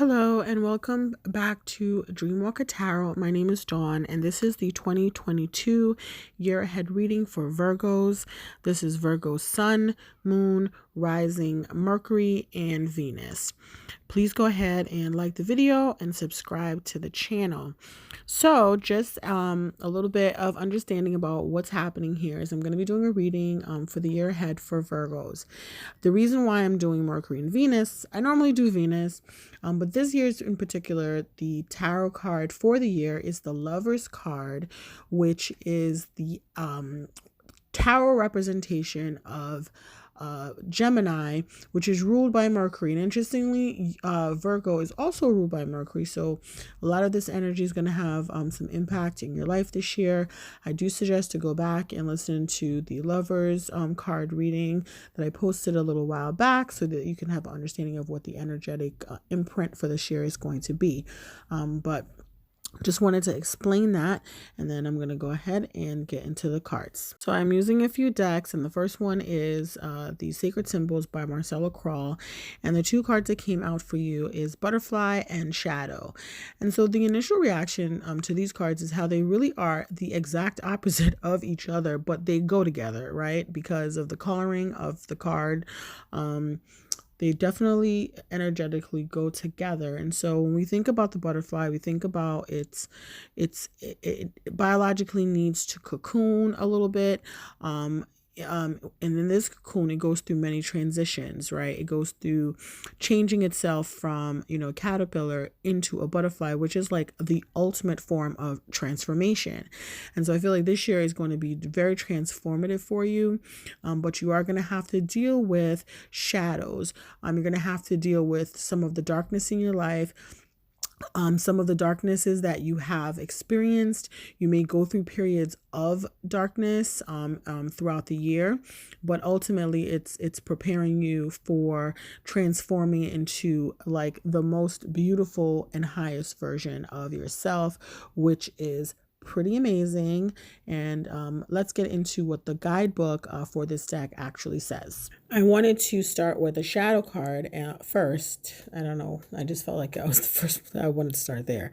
Hello and welcome back to Dreamwalker Tarot. My name is Dawn and this is the 2022 year ahead reading for Virgos. This is Virgo's Sun, Moon, Rising, Mercury, and Venus. Please go ahead and like the video and subscribe to the channel. So just a little bit of understanding about what's happening here is I'm going to be doing a reading for the year ahead for Virgos. The reason why I'm doing Mercury and Venus, I normally do Venus, but this year's in particular, the tarot card for the year is the Lover's card, which is the tarot representation of Gemini, which is ruled by Mercury. And interestingly, Virgo is also ruled by Mercury. So a lot of this energy is going to have some impact in your life this year. I do suggest to go back and listen to the Lovers card reading that I posted a little while back so that you can have an understanding of what the energetic imprint for this year is going to be. But just wanted to explain that, and then I'm going to go ahead and get into the cards. So I'm using a few decks, and the first one is the Sacred Symbols by Marcella Krall, and the two cards that came out for you is Butterfly and Shadow. And so the initial reaction to these cards is how they really are the exact opposite of each other, but they go together, right? Because of the coloring of the card. They definitely energetically go together. And so when we think about the butterfly, we think about it biologically needs to cocoon a little bit. And in this cocoon, it goes through many transitions, right? It goes through changing itself from, a caterpillar into a butterfly, which is like the ultimate form of transformation. And so I feel like this year is going to be very transformative for you, but you are going to have to deal with shadows. You're going to have to deal with some of the darkness in your life. Some of the darknesses that you have experienced. You may go through periods of darkness throughout the year, but ultimately it's preparing you for transforming into like the most beautiful and highest version of yourself, which is pretty amazing. And let's get into what the guidebook for this deck actually says. I wanted to start with a shadow card first. I don't know, I just felt like I was the first. I wanted to start there.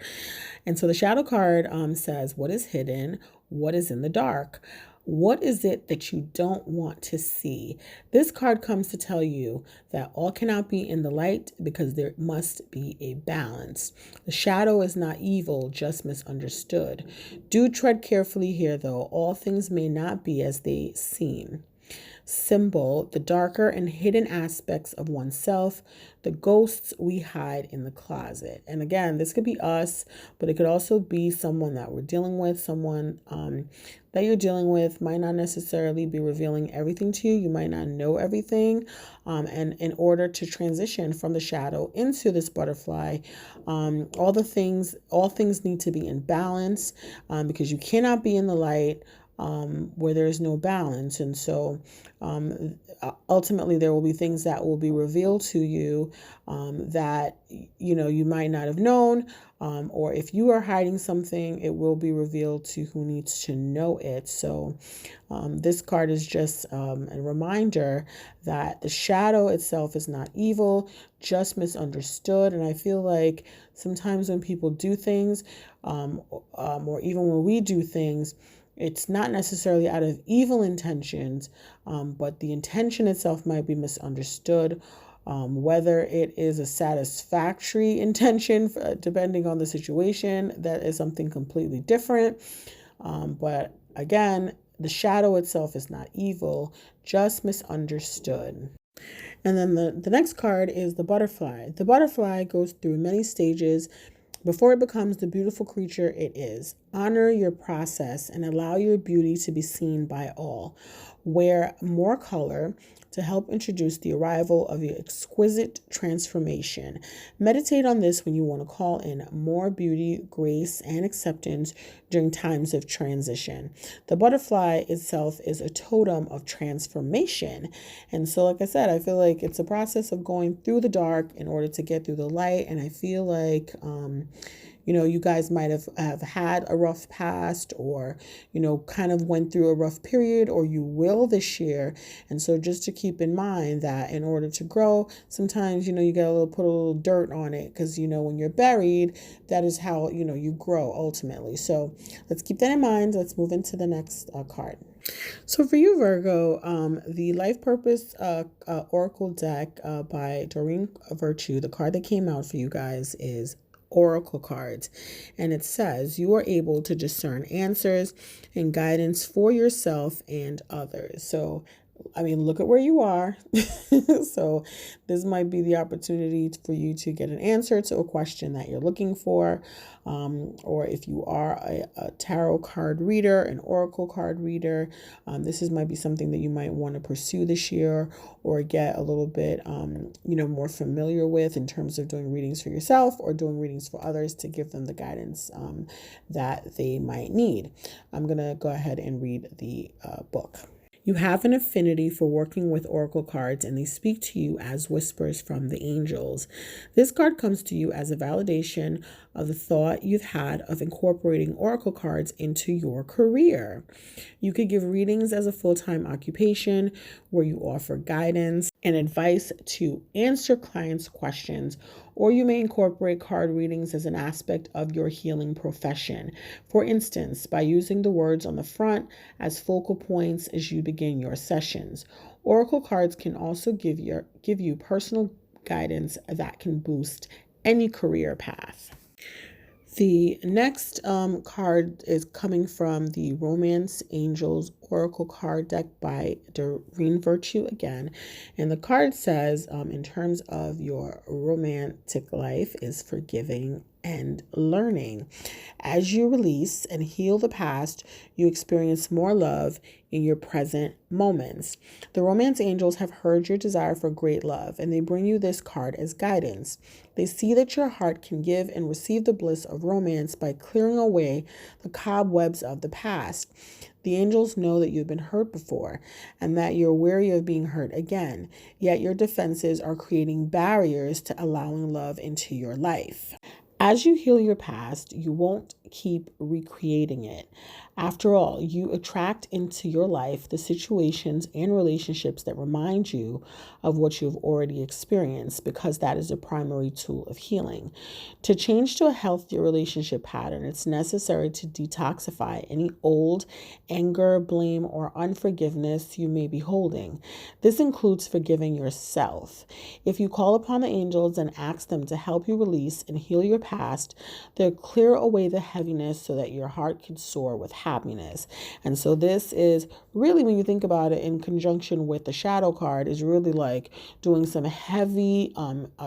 And so the shadow card says, what is hidden? What is in the dark? What is it that you don't want to see? This card comes to tell you that all cannot be in the light because there must be a balance. The shadow is not evil, just misunderstood. Do tread carefully here, though. All things may not be as they seem. Symbol, the darker and hidden aspects of oneself, the ghosts we hide in the closet. And again, this could be us, but it could also be someone that we're dealing with. Someone that you're dealing with might not necessarily be revealing everything to you. You might not know everything. And in order to transition from the shadow into this butterfly, all things need to be in balance because you cannot be in the light where there is no balance. And so ultimately there will be things that will be revealed to you that you might not have known, or if you are hiding something, it will be revealed to who needs to know it. So this card is just a reminder that the shadow itself is not evil, just misunderstood. And I feel like sometimes when people do things, or even when we do things, it's not necessarily out of evil intentions, but the intention itself might be misunderstood. Whether it is a satisfactory intention, depending on the situation, that is something completely different. But again, the shadow itself is not evil, just misunderstood. And then the next card is the butterfly. The butterfly goes through many stages before it becomes the beautiful creature it is. Honor your process and allow your beauty to be seen by all. Wear more color to help introduce the arrival of your exquisite transformation. Meditate on this when you want to call in more beauty, grace, and acceptance during times of transition. The butterfly itself is a totem of transformation. And so, like I said, I feel like it's a process of going through the dark in order to get through the light. And I feel like, You guys might have had a rough past, or, kind of went through a rough period, or you will this year. And so just to keep in mind that in order to grow, sometimes, you got to put a little dirt on it, because, when you're buried, that is how, you grow ultimately. So let's keep that in mind. Let's move into the next card. So for you, Virgo, the Life Purpose Oracle deck by Doreen Virtue, the card that came out for you guys is Oracle cards. And it says you are able to discern answers and guidance for yourself and others. So look at where you are. So this might be the opportunity for you to get an answer to a question that you're looking for. Or if you are a tarot card reader, an oracle card reader, might be something that you might want to pursue this year, or get a little bit, more familiar with in terms of doing readings for yourself or doing readings for others to give them the guidance that they might need. I'm going to go ahead and read the book. You have an affinity for working with oracle cards, and they speak to you as whispers from the angels. This card comes to you as a validation of the thought you've had of incorporating oracle cards into your career. You could give readings as a full-time occupation where you offer guidance and advice to answer clients' questions, or you may incorporate card readings as an aspect of your healing profession. For instance, by using the words on the front as focal points as you begin your sessions. Oracle cards can also give you personal guidance that can boost any career path. The next card is coming from the Romance Angels Oracle card deck by Doreen Virtue again. And the card says, in terms of your romantic life, is forgiving and learning. As you release and heal the past, you experience more love in your present moments. The romance angels have heard your desire for great love, and they bring you this card as guidance. They see that your heart can give and receive the bliss of romance by clearing away the cobwebs of the past. The angels know that you've been hurt before and that you're wary of being hurt again, yet your defenses are creating barriers to allowing love into your life. As you heal your past, you won't keep recreating it. After all, you attract into your life the situations and relationships that remind you of what you've already experienced, because that is a primary tool of healing. To change to a healthier relationship pattern, it's necessary to detoxify any old anger, blame, or unforgiveness you may be holding. This includes forgiving yourself. If you call upon the angels and ask them to help you release and heal your past, they'll clear away the heaviness so that your heart can soar with happiness. And so this is really, when you think about it in conjunction with the shadow card, is really like doing some heavy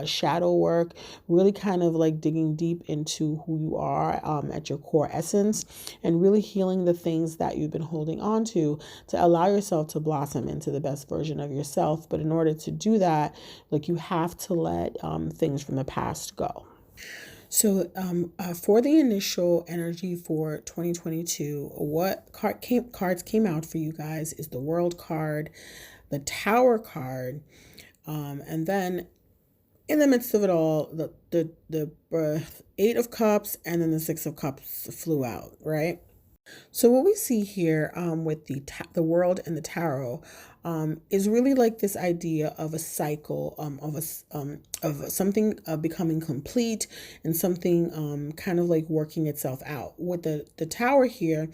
shadow work, really kind of like digging deep into who you are at your core essence, and really healing the things that you've been holding on to allow yourself to blossom into the best version of yourself. But in order to do that, like, you have to let things from the past go. So for the initial energy for 2022, what cards came out for you guys is the World card, the Tower card, and then in the midst of it all, the Eight of Cups and then the Six of Cups flew out, right? So what we see here with the World and the Tarot is really like this idea of a cycle of something becoming complete, and something kind of like working itself out. With the Tower here,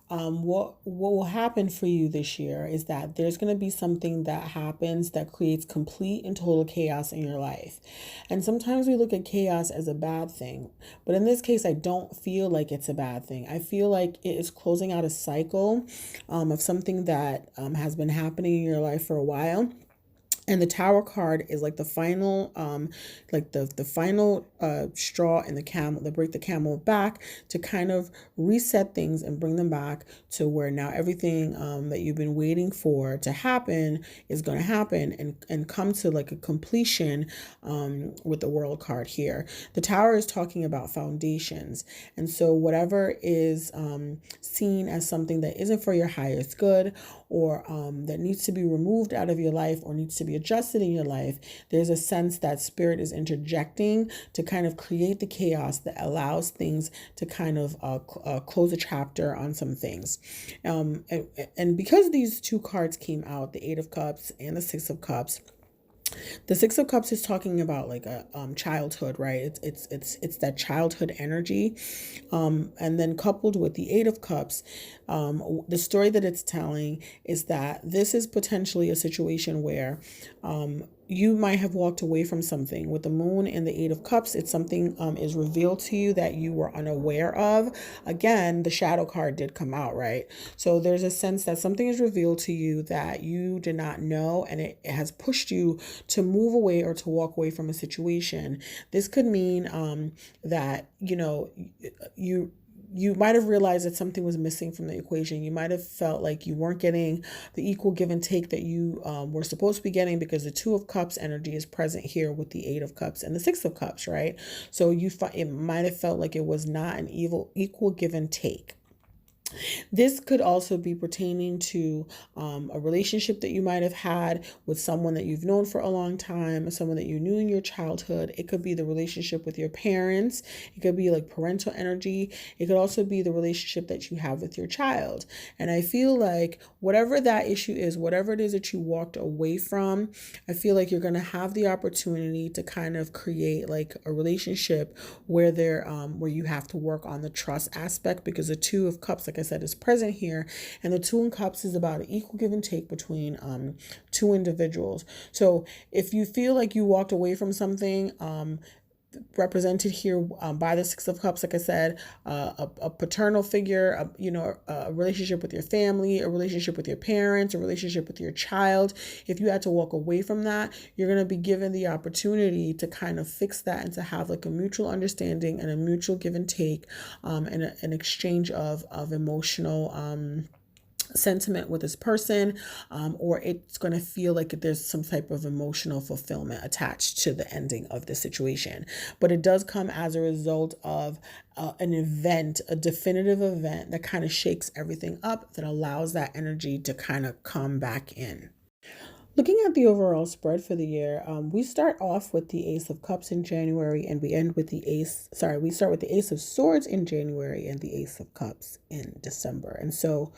what will happen for you this year is that there's going to be something that happens that creates complete and total chaos in your life. And sometimes we look at chaos as a bad thing, but in this case, I don't feel like it's a bad thing. I feel like it is closing out a cycle of something that has been happening in your life for a while. And the Tower card is like the final, the final straw in the camel, that break the camel back, to kind of reset things and bring them back to where now everything that you've been waiting for to happen is going to happen and come to like a completion with the World card here. The Tower is talking about foundations. And so whatever is seen as something that isn't for your highest good, or that needs to be removed out of your life or needs to be adjusted in your life, there's a sense that spirit is interjecting to kind of create the chaos that allows things to kind of close a chapter on some things. And because these two cards came out, the Eight of Cups and the Six of Cups, the Six of Cups is talking about like a childhood, right? It's that childhood energy, and then coupled with the Eight of Cups, the story that it's telling is that this is potentially a situation where you might have walked away from something. With the Moon and the Eight of Cups, it's something is revealed to you that you were unaware of. Again, the Shadow card did come out, right? So there's a sense that something is revealed to you that you did not know, and it has pushed you to move away or to walk away from a situation. This could mean that, you might have realized that something was missing from the equation. You might have felt like you weren't getting the equal give and take that you were supposed to be getting, because the Two of Cups energy is present here with the Eight of Cups and the Six of Cups, right? So it might have felt like it was not an equal give and take. This could also be pertaining to a relationship that you might have had with someone that you've known for a long time, or someone that you knew in your childhood. It could be the relationship with your parents. It could be like parental energy. It could also be the relationship that you have with your child. And I feel like whatever that issue is, whatever it is that you walked away from, I feel like you're going to have the opportunity to kind of create like a relationship where where you have to work on the trust aspect, because the Two of Cups, like I said, is present here, and the Two of Cups is about an equal give and take between two individuals. So if you feel like you walked away from something, represented here by the Six of Cups, like I said, a paternal figure, a relationship with your family, a relationship with your parents, a relationship with your child. If you had to walk away from that, you're going to be given the opportunity to kind of fix that and to have like a mutual understanding and a mutual give and take, and an exchange of emotional sentiment with this person, or it's going to feel like there's some type of emotional fulfillment attached to the ending of the situation. But it does come as a result of an event, a definitive event that kind of shakes everything up, that allows that energy to kind of come back in. Looking at the overall spread for the year, we start off with the Ace of Cups in January, and we end with we start with the Ace of Swords in January and the Ace of Cups in December. And so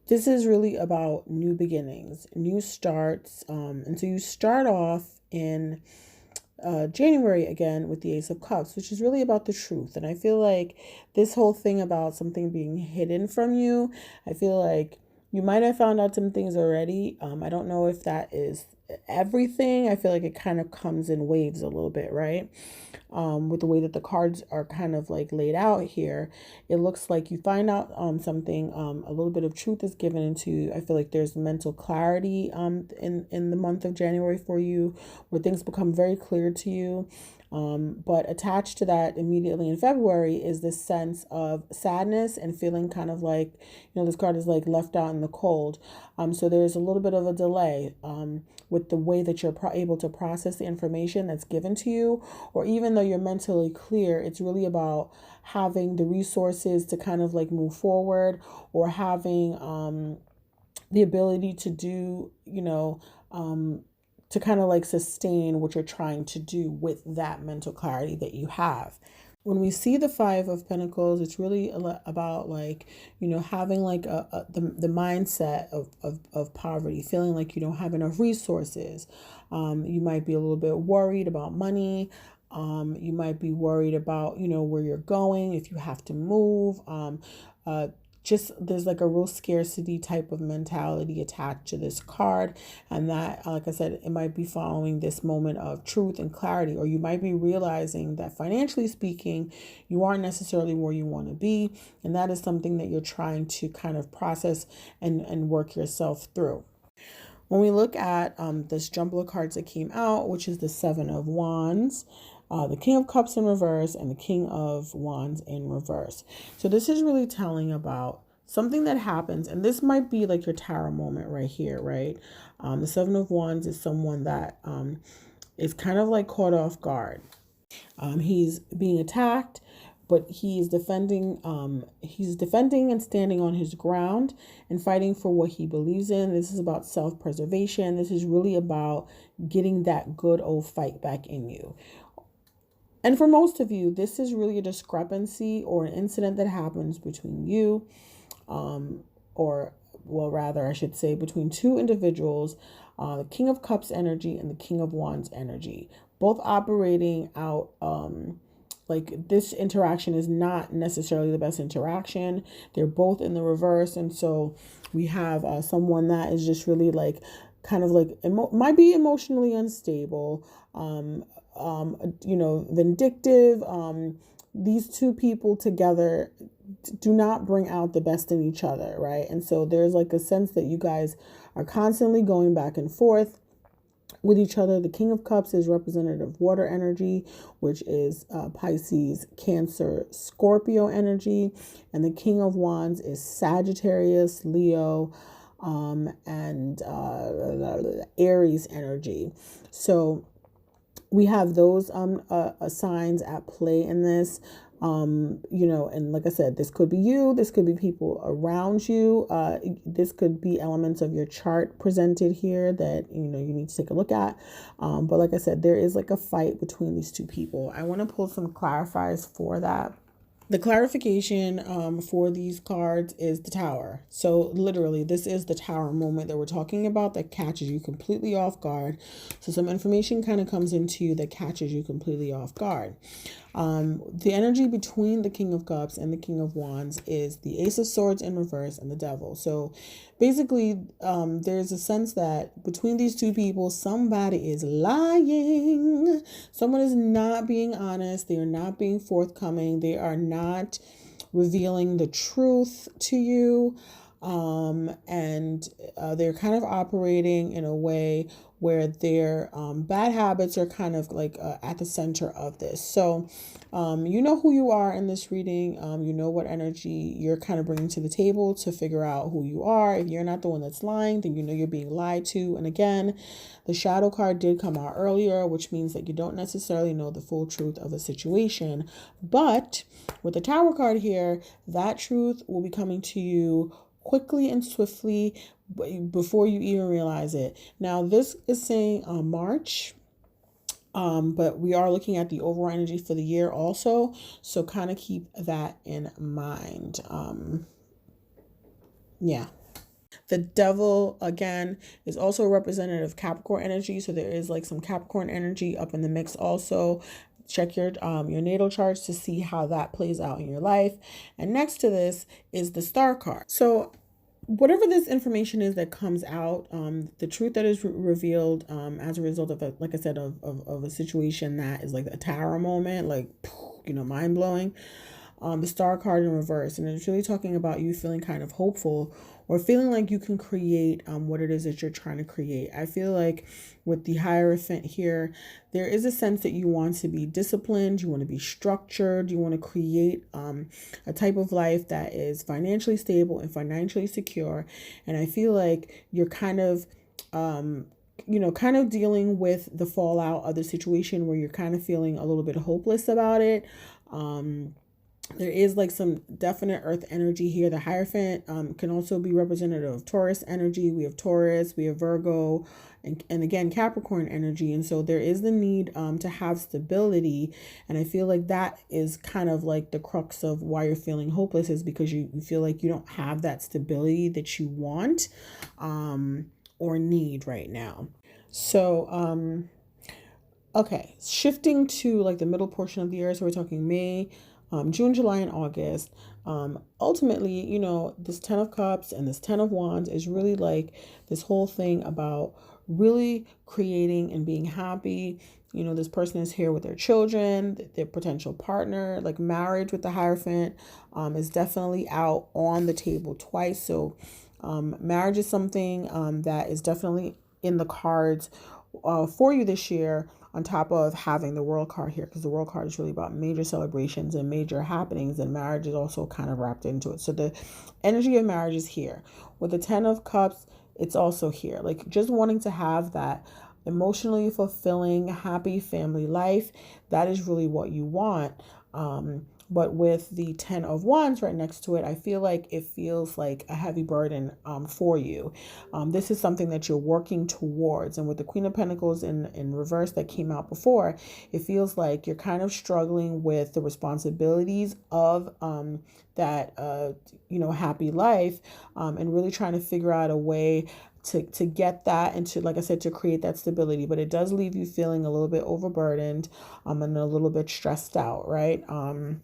this is really about new beginnings, new starts. And so you start off in January again with the Ace of Cups, which is really about the truth. And I feel like this whole thing about something being hidden from you, I feel like you might have found out some things already. I don't know if that is everything. I feel like it kind of comes in waves a little bit, right? With the way that the cards are kind of like laid out here, it looks like you find out something, a little bit of truth is given into. I feel like there's mental clarity in the month of January for you, where things become very clear to you. But attached to that immediately in February is this sense of sadness and feeling kind of like, this card is like left out in the cold. So there's a little bit of a delay with the way that you're able to process the information that's given to you, or even though you're mentally clear, it's really about having the resources to kind of like move forward, or having the ability to do, to kind of like sustain what you're trying to do with that mental clarity that you have. When we see the Five of Pentacles, it's really about like, having like the mindset of poverty, feeling like you don't have enough resources. You might be a little bit worried about money. You might be worried about, where you're going, if you have to move. Just there's like a real scarcity type of mentality attached to this card. And that, like I said, it might be following this moment of truth and clarity, or you might be realizing that financially speaking, you aren't necessarily where you want to be. And that is something that you're trying to kind of process and work yourself through. When we look at this jumble of cards that came out, which is the Seven of Wands, the King of Cups in reverse, and the King of Wands in reverse. So this is really telling about something that happens, and this might be like your tarot moment right here, right? The Seven of Wands is someone that is kind of like caught off guard. He's being attacked, but he's defending and standing on his ground and fighting for what he believes in. This is about self-preservation. This is really about getting that good old fight back in you. And for most of you, this is really a discrepancy or an incident that happens between you, or, well, rather, I should say, between two individuals, the King of Cups energy and the King of Wands energy, both operating out. Like, this interaction is not necessarily the best interaction. They're both in the reverse. And so we have someone that is just really like, kind of like, might be emotionally unstable, vindictive. These two people together do not bring out the best in each other, right? And so there's like a sense that you guys are constantly going back and forth with each other. The King of Cups is representative water energy, which is Pisces, Cancer, Scorpio energy. And the King of Wands is Sagittarius, Leo, and Aries energy. So we have those signs at play in this. And like I said, this could be you, this could be people around you. This could be elements of your chart presented here that, you need to take a look at. But like I said, there is like a fight between these two people. I want to pull some clarifiers for that. The clarification for these cards is the Tower. So literally, this is the Tower moment that we're talking about that catches you completely off guard. So some information kind of comes into you that catches you completely off guard. The energy between the King of Cups and the King of Wands is the Ace of Swords in reverse and the Devil. So basically, there's a sense that between these two people, somebody is lying. Someone is not being honest. They are not being forthcoming. They are not revealing the truth to you. And they're kind of operating in a way where their bad habits are kind of like at the center of this. So you know who you are in this reading. You know what energy you're kind of bringing to the table to figure out who you are. If you're not the one that's lying, then you know you're being lied to. And again, the shadow card did come out earlier, which means that you don't necessarily know the full truth of a situation. But with the Tower card here, that truth will be coming to you quickly and swiftly before you even realize it. Now, this is saying March, but we are looking at the overall energy for the year also. So kind of keep that in mind. Yeah. The Devil, again, is also a representative of Capricorn energy. So there is like some Capricorn energy up in the mix also. Check your natal charts to see how that plays out in your life. And next to this is the Star card. So whatever this information is that comes out, the truth that is revealed as a result of, like I said, of a situation that is like a Tower moment, like, mind blowing. The Star card in reverse, and it's really talking about you feeling kind of hopeful or feeling like you can create what it is that you're trying to create. I feel like with the Hierophant here, there is a sense that you want to be disciplined, you want to be structured, you want to create a type of life that is financially stable and financially secure. And I feel like you're kind of kind of dealing with the fallout of the situation where you're kind of feeling a little bit hopeless about it. There is like some definite earth energy here. The Hierophant can also be representative of Taurus energy. We have Taurus, we have Virgo, and again, Capricorn energy. And so there is the need to have stability. And I feel like that is kind of like the crux of why you're feeling hopeless, is because you feel like you don't have that stability that you want or need right now. So, okay, shifting to like the middle portion of the year. So we're talking May, June, July, and August. Ultimately, this 10 of Cups and this 10 of Wands is really like this whole thing about really creating and being happy. This person is here with their children, their potential partner. Like marriage with the Hierophant is definitely out on the table twice. So marriage is something that is definitely in the cards for you this year, on top of having the World card here, because the World card is really about major celebrations and major happenings, and marriage is also kind of wrapped into it. So the energy of marriage is here. With the 10 of Cups, it's also here. Like just wanting to have that emotionally fulfilling, happy family life. That is really what you want. But with the 10 of Wands right next to it, I feel like it feels like a heavy burden for you. This is something that you're working towards. And with the Queen of Pentacles in reverse that came out before, it feels like you're kind of struggling with the responsibilities of that, happy life, and really trying to figure out a way to get that and to, like I said, to create that stability. But it does leave you feeling a little bit overburdened and a little bit stressed out, right? In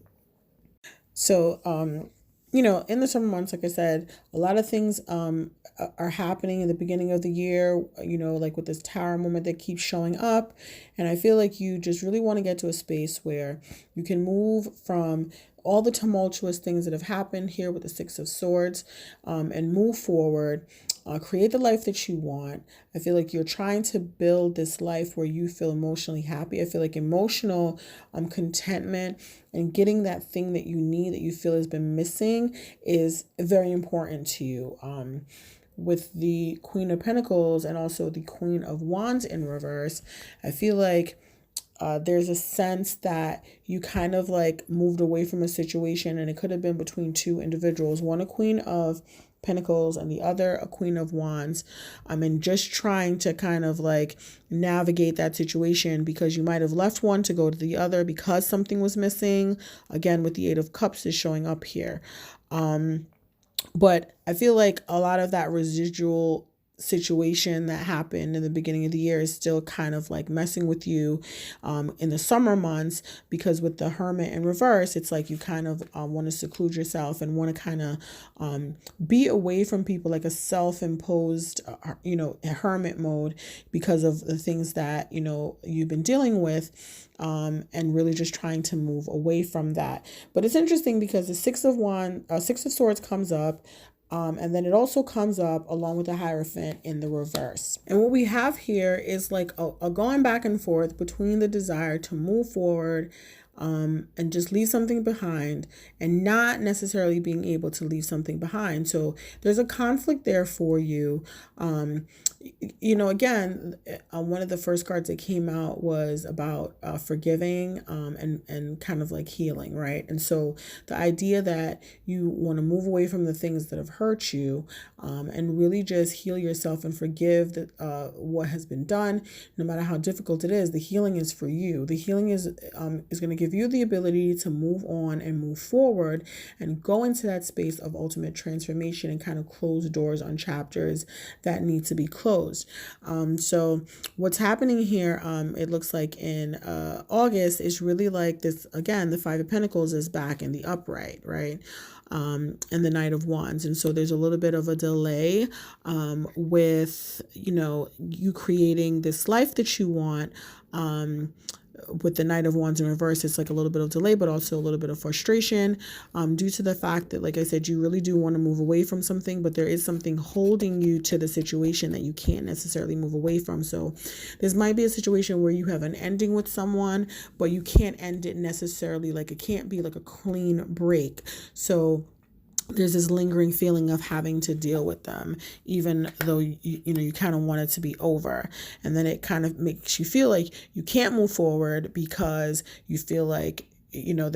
the summer months, like I said, a lot of things are happening in the beginning of the year, like with this tower moment that keeps showing up. And I feel like you just really want to get to a space where you can move from all the tumultuous things that have happened here with the Six of Swords, and move forward. Create the life that you want. I feel like you're trying to build this life where you feel emotionally happy. I feel like emotional contentment and getting that thing that you need, that you feel has been missing, is very important to you. With the Queen of Pentacles and also the Queen of Wands in reverse, I feel like there's a sense that you kind of like moved away from a situation, and it could have been between two individuals, one a Queen of Pentacles and the other a Queen of Wands. And just trying to kind of like navigate that situation, because you might have left one to go to the other because something was missing. Again, with the Eight of Cups is showing up here. But I feel like a lot of that residual situation that happened in the beginning of the year is still kind of like messing with you in the summer months, because with the Hermit in reverse, it's like you kind of want to seclude yourself and want to kind of be away from people, like a self-imposed hermit mode, because of the things that you've been dealing with, and really just trying to move away from that. But it's interesting because the Six of Swords comes up. And then it also comes up along with the Hierophant in the reverse. And what we have here is like a going back and forth between the desire to move forward and just leave something behind, and not necessarily being able to leave something behind. So there's a conflict there for you. Again, one of the first cards that came out was about forgiving and kind of like healing, right? And so the idea that you want to move away from the things that have hurt you, and really just heal yourself and forgive what has been done, no matter how difficult it is. The healing is for you. The healing is going to give you the ability to move on and move forward and go into that space of ultimate transformation and kind of close doors on chapters that need to be closed. So what's happening here, it looks like in August, is really like this. Again, the Five of Pentacles is back in the upright, right? And the Knight of Wands. And so there's a little bit of a delay with, you creating this life that you want. With the Knight of Wands in reverse, it's like a little bit of delay, but also a little bit of frustration due to the fact that, like I said, you really do want to move away from something, but there is something holding you to the situation that you can't necessarily move away from. So this might be a situation where you have an ending with someone, but you can't end it necessarily, like it can't be like a clean break. So there's this lingering feeling of having to deal with them, even though you kind of want it to be over. And then it kind of makes you feel like you can't move forward because you feel like you're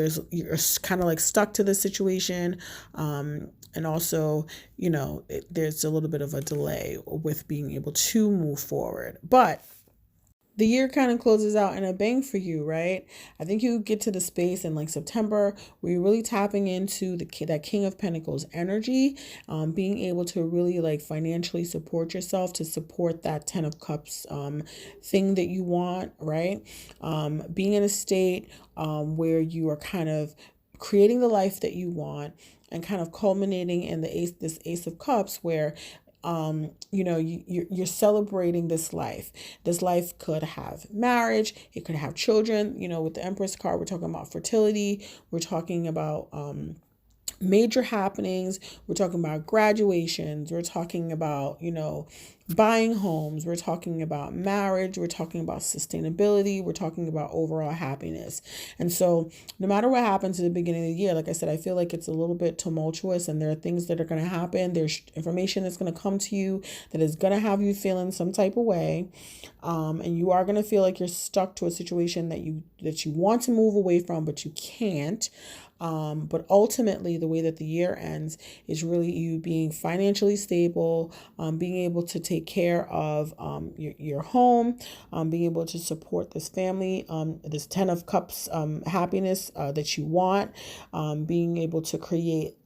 kind of like stuck to the situation. And also, there's a little bit of a delay with being able to move forward. But the year kind of closes out in a bang for you, right? I think you get to the space in like September where you're really tapping into that King of Pentacles energy, being able to really like financially support yourself, to support that Ten of Cups thing that you want, right? Being in a state where you are kind of creating the life that you want, and kind of culminating in this Ace of Cups, where you're celebrating this life. This life could have marriage, it could have children. With the Empress card, we're talking about fertility, we're talking about major happenings, we're talking about graduations, we're talking about buying homes, we're talking about marriage, we're talking about sustainability, we're talking about overall happiness. And so no matter what happens at the beginning of the year, like I said, I feel like it's a little bit tumultuous, and there are things that are going to happen. There's information that's going to come to you that is going to have you feeling some type of way. And you are going to feel like you're stuck to a situation that you want to move away from, but you can't. But ultimately, the way that the year ends is really you being financially stable, being able to take care of your home, being able to support this family, this 10 of Cups happiness that you want, being able to create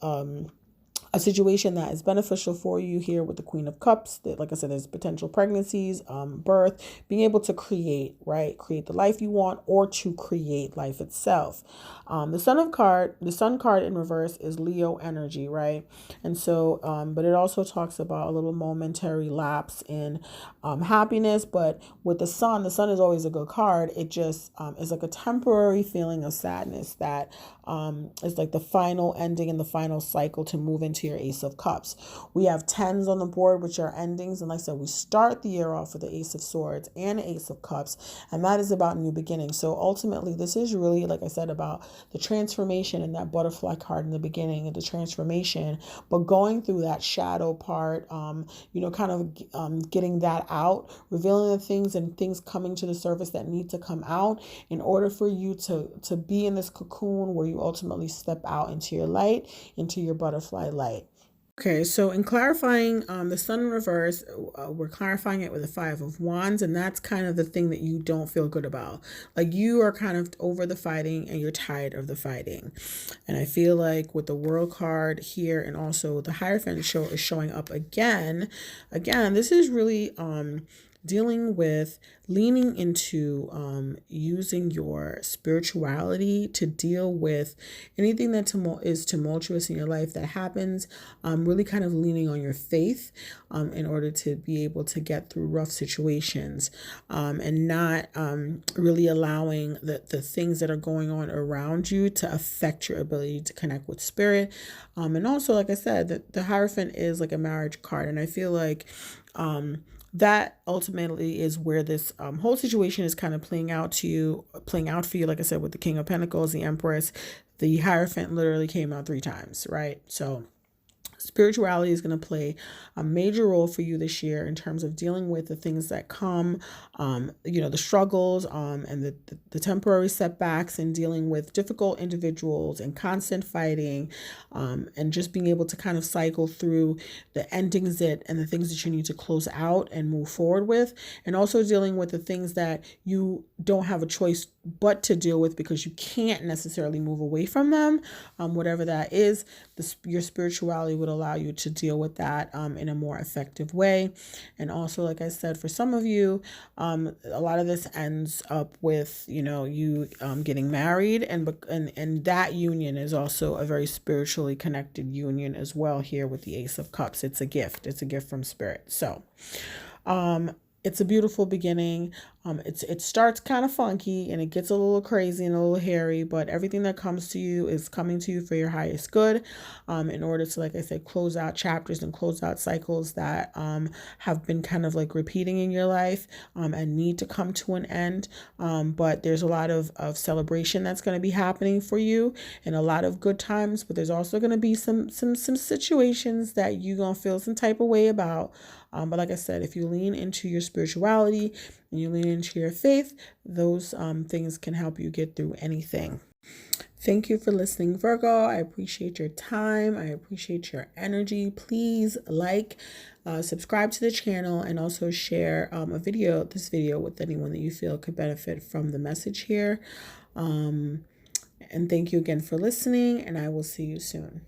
a situation that is beneficial for you here with the Queen of Cups. That, like I said, there's potential pregnancies, birth, being able to create, right? Create the life you want, or to create life itself. The Sun card in reverse is Leo energy, right? And so, but it also talks about a little momentary lapse in happiness. But with the Sun is always a good card. It just is like a temporary feeling of sadness that is like the final ending and the final cycle to move into your Ace of Cups. We have tens on the board, which are endings. And like I said, we start the year off with the Ace of Swords and Ace of Cups. And that is about new beginnings. So ultimately, this is really, like I said, about the transformation and that butterfly card in the beginning of the transformation, but going through that shadow part, kind of getting that out, revealing the things and things coming to the surface that need to come out in order for you to be in this cocoon where you ultimately step out into your light, into your butterfly light. Okay, so in clarifying the Sun in reverse, we're clarifying it with the Five of Wands, and that's kind of the thing that you don't feel good about. Like you are kind of over the fighting and you're tired of the fighting. And I feel like with the World card here and also the Hierophant is showing up again. Again, this is really dealing with leaning into using your spirituality to deal with anything that is tumultuous in your life that happens, really kind of leaning on your faith in order to be able to get through rough situations, and not really allowing the things that are going on around you to affect your ability to connect with spirit. And also, like I said, the Hierophant is like a marriage card, and I feel like that ultimately is where this whole situation is kind of playing out for you. Like I said, with the King of Pentacles, the Empress, the Hierophant literally came out 3 times, right? So spirituality is going to play a major role for you this year in terms of dealing with the things that come, the struggles, and the temporary setbacks, and dealing with difficult individuals and constant fighting, and just being able to kind of cycle through the endings and the things that you need to close out and move forward with, and also dealing with the things that you don't have a choice but to deal with because you can't necessarily move away from them. Whatever that is, your spirituality would allow you to deal with that in a more effective way. And also, like I said, for some of you, a lot of this ends up with you getting married, and that union is also a very spiritually connected union as well. Here with the Ace of Cups, it's a gift from spirit. So it's a beautiful beginning. It starts kind of funky and it gets a little crazy and a little hairy, but everything that comes to you is coming to you for your highest good, in order to, like I said, close out chapters and close out cycles that have been kind of like repeating in your life, and need to come to an end. But there's a lot of celebration that's going to be happening for you, and a lot of good times, but there's also going to be some situations that you're going to feel some type of way about. But like I said, if you lean into your spirituality and you lean into your faith, those things can help you get through anything. Thank you for listening, Virgo. I appreciate your time. I appreciate your energy. Please subscribe to the channel, and also share this video with anyone that you feel could benefit from the message here. And thank you again for listening, and I will see you soon.